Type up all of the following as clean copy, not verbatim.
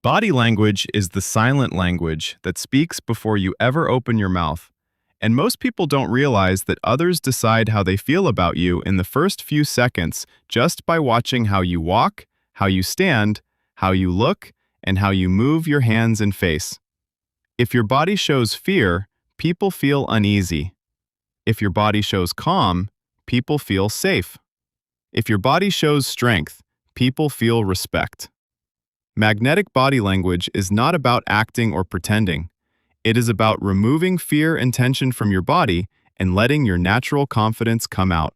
Body language is the silent language that speaks before you ever open your mouth. And most people don't realize that others decide how they feel about you in the first few seconds just by watching how you walk, how you stand, how you look, and how you move your hands and face. If your body shows fear, people feel uneasy. If your body shows calm, people feel safe. If your body shows strength, people feel respect. Magnetic body language is not about acting or pretending. It is about removing fear and tension from your body and letting your natural confidence come out.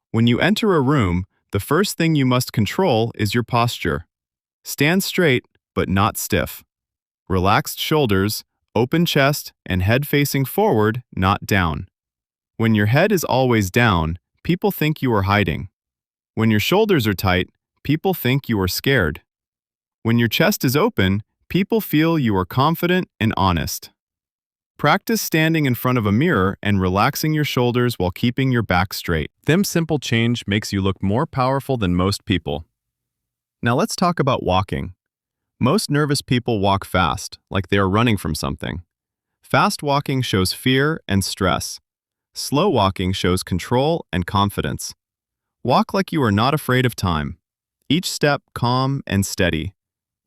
When you enter a room, the first thing you must control is your posture. Stand straight, but not stiff. Relaxed shoulders, open chest, and head facing forward, not down. When your head is always down, people think you are hiding. When your shoulders are tight, people think you are scared. When your chest is open, people feel you are confident and honest. Practice standing in front of a mirror and relaxing your shoulders while keeping your back straight. This simple change makes you look more powerful than most people. Now let's talk about walking. Most nervous people walk fast, like they are running from something. Fast walking shows fear and stress. Slow walking shows control and confidence. Walk like you are not afraid of time. Each step calm and steady.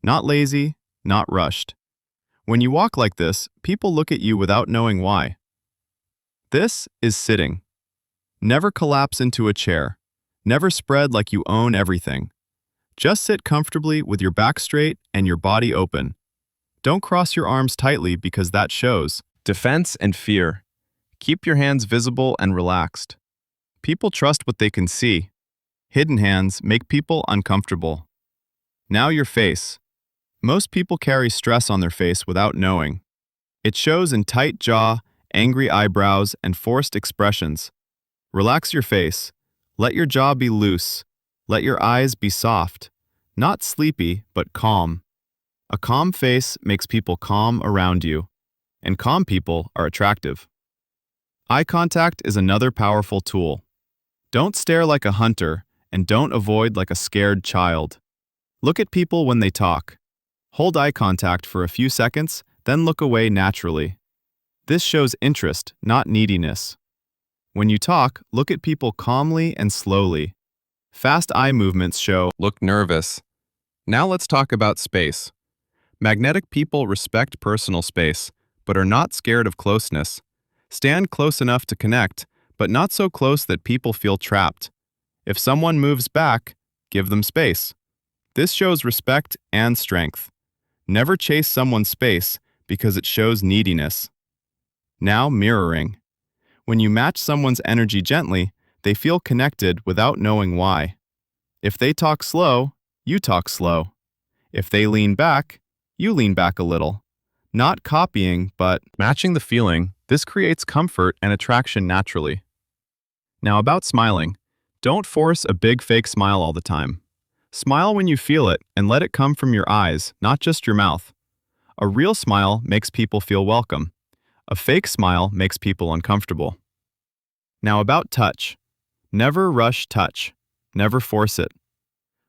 Not lazy, not rushed. When you walk like this, people look at you without knowing why. This is sitting. Never collapse into a chair. Never spread like you own everything. Just sit comfortably with your back straight and your body open. Don't cross your arms tightly because that shows defense and fear. Keep your hands visible and relaxed. People trust what they can see. Hidden hands make people uncomfortable. Now your face. Most people carry stress on their face without knowing. It shows in tight jaw, angry eyebrows, and forced expressions. Relax your face. Let your jaw be loose. Let your eyes be soft. Not sleepy, but calm. A calm face makes people calm around you, and calm people are attractive. Eye contact is another powerful tool. Don't stare like a hunter, and don't avoid like a scared child. Look at people when they talk. Hold eye contact for a few seconds, then look away naturally. This shows interest, not neediness. When you talk, look at people calmly and slowly. Fast eye movements show look nervous. Now let's talk about space. Magnetic people respect personal space, but are not scared of closeness. Stand close enough to connect, but not so close that people feel trapped. If someone moves back, give them space. This shows respect and strength. Never chase someone's space because it shows neediness. Now mirroring. When you match someone's energy gently, they feel connected without knowing why. If they talk slow, you talk slow. If they lean back, you lean back a little. Not copying, but matching the feeling. This creates comfort and attraction naturally. Now about smiling. Don't force a big fake smile all the time. Smile when you feel it and let it come from your eyes, not just your mouth. A real smile makes people feel welcome. A fake smile makes people uncomfortable. Now about touch. Never rush touch. Never force it.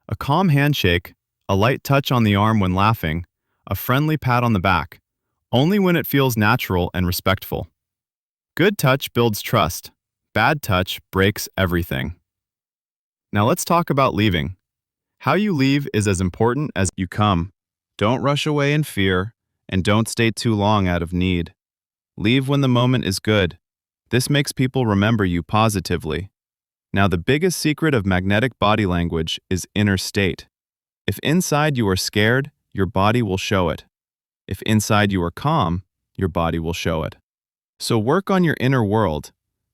A calm handshake, a light touch on the arm when laughing, a friendly pat on the back, only when it feels natural and respectful. Good touch builds trust. Bad touch breaks everything. Now let's talk about leaving. How you leave is as important as you come. Don't rush away in fear, and don't stay too long out of need. Leave when the moment is good. This makes people remember you positively. Now the biggest secret of magnetic body language is inner state. If inside you are scared, your body will show it. If inside you are calm, your body will show it. So work on your inner world.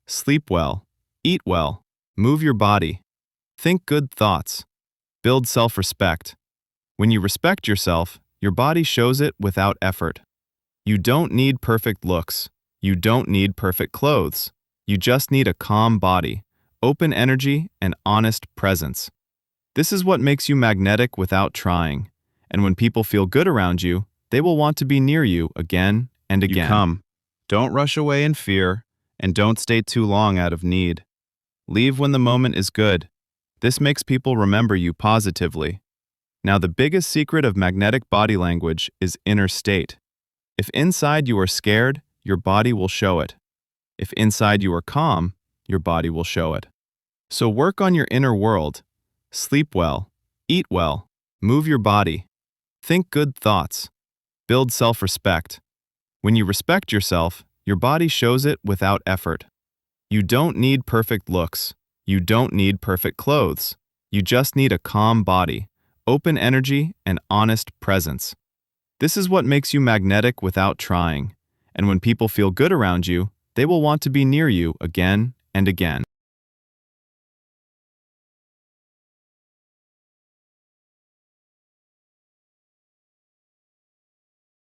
Sleep well, eat well, move your body. Think good thoughts. Build self-respect. When you respect yourself, your body shows it without effort. You don't need perfect looks. You don't need perfect clothes. You just need a calm body, open energy, and honest presence. This is what makes you magnetic without trying. And when people feel good around you, they will want to be near you again and again. You come. Don't rush away in fear, and don't stay too long out of need. Leave when the moment is good. This makes people remember you positively. Now, the biggest secret of magnetic body language is inner state. If inside you are scared, your body will show it. If inside you are calm, your body will show it. So work on your inner world. Sleep well, eat well, move your body, think good thoughts, build self-respect. When you respect yourself, your body shows it without effort. You don't need perfect looks. You don't need perfect clothes. You just need a calm body, open energy, and honest presence. This is what makes you magnetic without trying. And when people feel good around you, they will want to be near you again and again.